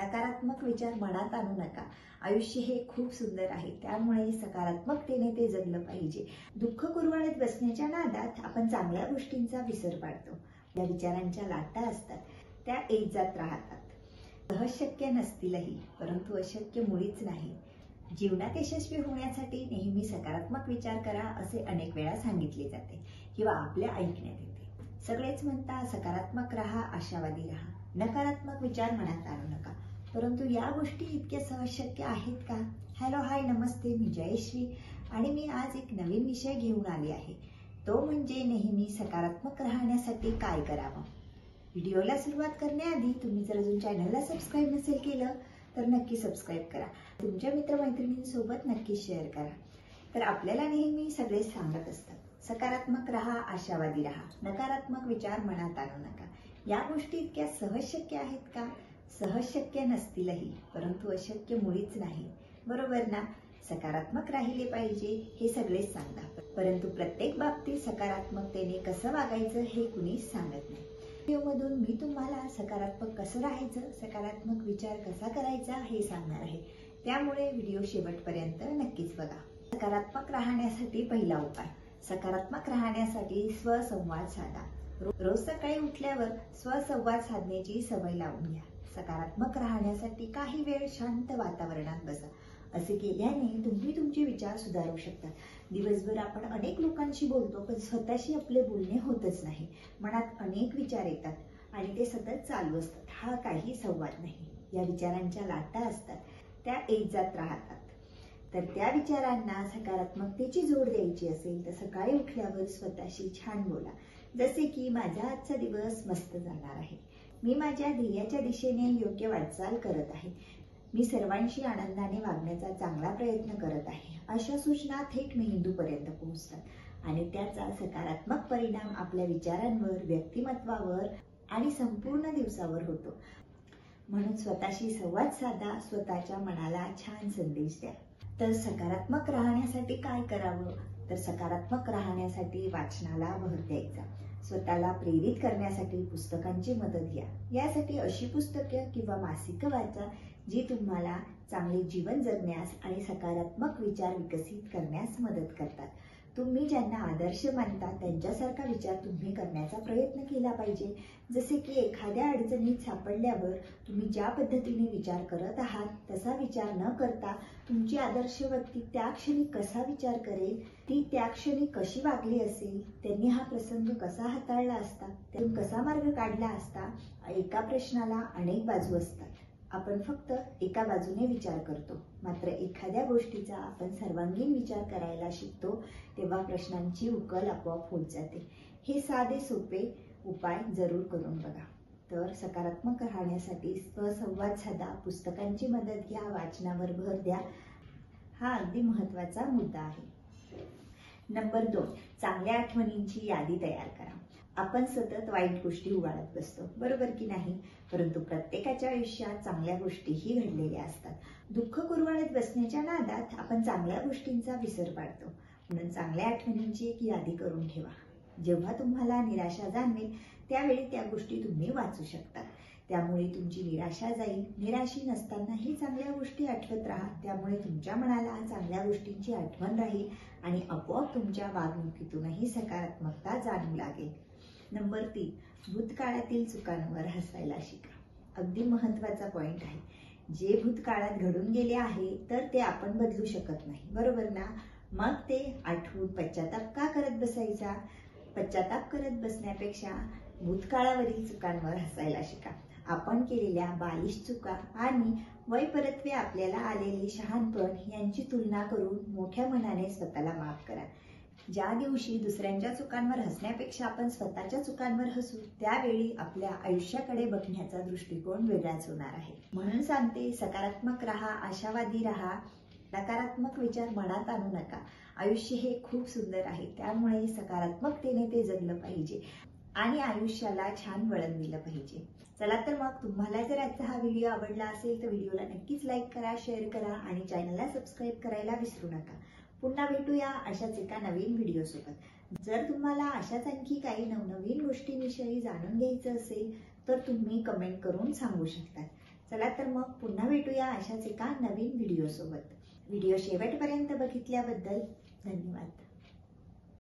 नकारात्मक विचार मनात आणू नका। आयुष्य हे खूप सुंदर आहे, त्यामुळे सकारात्मकतेने ते जगलं पाहिजे। दुःख कुरवाळत बसण्याच्या नादात आपण चांगल्या गोष्टींचा विसर पाडतो। या विचारांच्या लाटा असतात, त्या येत जात राहतात। सहज शक्य नसतीलही, परंतु अशक्य मुळीच नाही। जीवनात यशस्वी होण्यासाठी नेहमी सकारात्मक विचार करा असे अनेक वेळा सांगितले जाते किंवा आपल्या ऐकण्यात येते। सगळेच म्हणतात सकारात्मक राहा, आशावादी राहा, नकारात्मक विचार मनात आणू नका, परंतु या गोष्टी इतक्या सहज शक्य आहेत का? हॅलो, हाय, नमस्ते, मी जयश्री आणि मी आज एक नवीन विषय घेऊन आली आहे। तो म्हणजे नेहमी सकारात्मक राहण्यासाठी काय करावं। व्हिडिओला सुरुवात करण्याआधी तुम्ही जर अजून चॅनलला सबस्क्राईब नसेल केलं तर नक्की सबस्क्राईब करा, तुमच्या मित्रमैत्रिणींसोबत नक्की शेअर करा। तर आपल्याला नेहमी सगळे सांगत असतात सकारात्मक राहा, आशावादी राहा, नकारात्मक विचार मनात आणू नका। या गोष्टी इतक्या सहज शक्य आहेत का? सहज शक्य नसतीलही, परंतु अशक्य मुळीच नाही, बरोबर ना? सकारात्मक राहिले पाहिजे हे सगळेच सांगतात, परंतु प्रत्येक बाबतीत सकारात्मकतेने कसं वागायचं हे कुणीच सांगत नाही। व्हिडिओमधून मी तुम्हाला सकारात्मक कसं राहायचं, सकारात्मक विचार कसा करायचा हे सांगणार आहे, त्यामुळे व्हिडिओ शेवटपर्यंत नक्कीच बघा। सकारात्मक राहण्यासाठी पहिला उपाय, सकारात्मक राहण्यासाठी स्वसंवाद साधा। रोज सकाळी उठल्यावर स्वसंवाद साधण्याची सवय लावून घ्या। सकारात्मक राहण्यासाठी काही वेळ शांत वातावरणात बसा। असे केल्याने तुम्ही तुमचे विचार सुधारू शकता। दिवसभर आपण अनेक लोकांशी बोलतो, पण स्वतःशी आपले बोलणे होतच नाही। मनात अनेक विचार येतात आणि ते सतत चालू असतात, हा काही संवाद नाही। या विचारांच्या लाटा असतात, त्या येत जात राहतात। तर त्या विचारांना सकारात्मकतेची जोड द्यायची असेल तर सकाळी उठल्यावर स्वतःशी छान बोला, जसे की माझा आजचा दिवस मस्त जाणार आहे, मी माझ्या ध्येयाच्या दिशेने योग्य वाटचाल करत आहे, मी सर्वांशी आनंदाने वागण्याचा चांगला प्रयत्न करत आहे। अशा सूचना थेट मेंदूपर्यंत पोहोचतात आणि त्याचा सकारात्मक परिणाम आपल्या विचारांवर, व्यक्तिमत्वावर आणि संपूर्ण दिवसावर होतो। म्हणून स्वतःशी संवाद साधा, स्वतःच्या मनाला छान संदेश द्या। तर सकारात्मक राहण्यासाठी काय करावं? तर सकारात्मक राहण्यासाठी वाचनाला भर द्यायचा। स्वतःला प्रेरित करण्यासाठी पुस्तकांची मदत घ्या। यासाठी अशी पुस्तके किंवा मासिकं वाचा जी तुम्हाला चांगले जीवन जगण्यास आणि सकारात्मक विचार विकसित करण्यास मदत करतात। तुम्ही ज्यांना आदर्श मानता त्यांच्यासारखा विचार तुम्ही करण्याचा प्रयत्न केला पाहिजे। जसे की एखाद्या अडचणीत सापडल्यावर तुम्ही ज्या पद्धतीने विचार करत आहात तसा विचार न करता तुमची आदर्श व्यक्ती त्या क्षणी कसा विचार करेल, ती त्या क्षणी कशी वागली असेल, त्यांनी हा प्रसंग कसा हाताळला असता, त्यातून कसा मार्ग काढला असता। एका प्रश्नाला अनेक बाजू असतात, आपण फक्त एका बाजूने विचार करतो, मात्र एखाद्या गोष्टीचा आपण सर्वांगीण विचार करायला शिकतो तेव्हा प्रश्नांची उकल आपोआप होत जाते। हे साधे सोपे उपाय जरूर करून बघा। तर सकारात्मक राहण्यासाठी स्वसंवाद साधा, पुस्तकांची मदत घ्या, वाचनावर भर द्या, हा अगदी महत्त्वाचा मुद्दा आहे। नंबर 2, चांगल्या आठवणींची यादी तयार करा। आपण सतत वाईट गोष्टी उगाळत बसतो, बरोबर की नाही? परंतु प्रत्येकाच्या आयुष्यात चांगल्या गोष्टीही घडलेल्या असतात। दुःख कुरवाळत बसण्याच्या नादात आपण चांगल्या गोष्टींचा विसर पाडतो। म्हणून चांगल्या आठवणींची एक यादी करून ठेवा। जेव्हा तुम्हाला निराशा जाणवेल त्यावेळी त्या गोष्टी तुम्ही वाचू शकता, त्यामुळे तुमची निराशा जाईल। निराशी नसतानाही चांगल्या गोष्टी आठवत राहा, त्यामुळे तुमच्या मनाला चांगल्या गोष्टींची आठवण राहील आणि आपोआप तुमच्या वागणुकीतूनही सकारात्मकता जाणवू लागेल। नंबर 3, भूतकाळातील चुकांवर हसायला शिका। अगदी महत्त्वाचा पॉइंट आहे। जे भूतकाळात घडून गेले आहे तर ते आपण बदलू शकत नाही, बरोबर ना? मग ते आठवून पश्चाताप का करत बसायचा? पश्चाताप करत बसण्यापेक्षा भूतकाळावरील चुकांवर हसायला शिका। आपण केलेल्या बालिश चुका आणि वयपरत्वे आपल्याला आलेले शहाणपण यांची तुलना करून मोठ्या मनाने स्वतःला माफ करा। ज्या दिवशी दुसऱ्यांच्या चुकांवर हसण्यापेक्षा आपण स्वतःच्या चुकांवर हसू, त्यावेळी आपल्या आयुष्याकडे बघण्याचा दृष्टिकोन वेगळाच होणार आहे। म्हणून सांगते, सकारात्मक राहा, आशावादी राहा, नकारात्मक विचार मनात आणू नका। आयुष्य हे खूप सुंदर आहे, त्यामुळे सकारात्मकतेने ते जगलं पाहिजे आणि आयुष्याला छान वळण दिलं पाहिजे। चला तर मग, तुम्हाला जर आजचा हा व्हिडिओ आवडला असेल तर व्हिडिओला नक्कीच लाईक करा, शेअर करा आणि चॅनलला सबस्क्राईब करायला विसरू नका। पुन्हा भेटूया अशाच एका नवीन व्हिडिओ सोबत। जर तुम्हाला अशाच आणखी काही नवनवीन गोष्टींविषयी जाणून घ्यायचं असेल तर तुम्ही कमेंट करून सांगू शकता। चला तर मग पुन्हा भेटूया अशाच एका नवीन व्हिडिओ सोबत. व्हिडिओ शेवटपर्यंत बघितल्याबद्दल धन्यवाद.